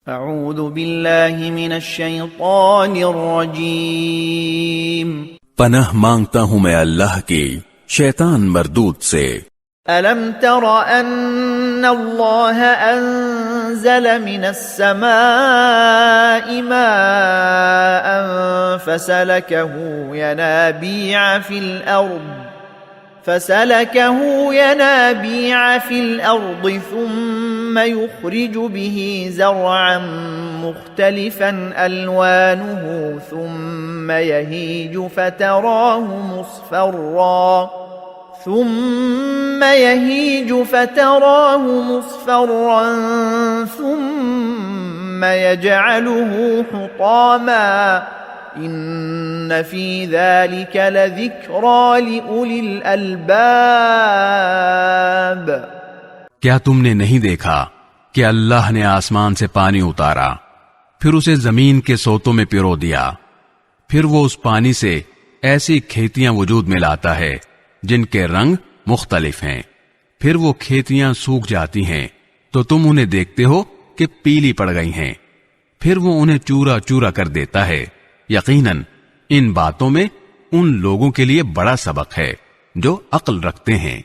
اعوذ باللہ من الشیطان الرجیم پناہ مانگتا ہوں میں اللہ کی شیطان مردود سے۔ الم تر ان اللہ انزل من السماء ماء فسلكه ينابيع في الأرض ثم يخرج به زرعا مختلفا ألوانه ثم يهيج فتراه مصفرا ثم يجعله حطاما ان فی ذلک لذکری لأولی الالباب۔ کیا تم نے نہیں دیکھا کہ اللہ نے آسمان سے پانی اتارا، پھر اسے زمین کے سوتوں میں پرو دیا، پھر وہ اس پانی سے ایسی کھیتیاں وجود میں لاتا ہے جن کے رنگ مختلف ہیں، پھر وہ کھیتیاں سوکھ جاتی ہیں تو تم انہیں دیکھتے ہو کہ پیلی پڑ گئی ہیں، پھر وہ انہیں چورا چورا کر دیتا ہے۔ یقیناً ان باتوں میں ان لوگوں کے لیے بڑا سبق ہے جو عقل رکھتے ہیں۔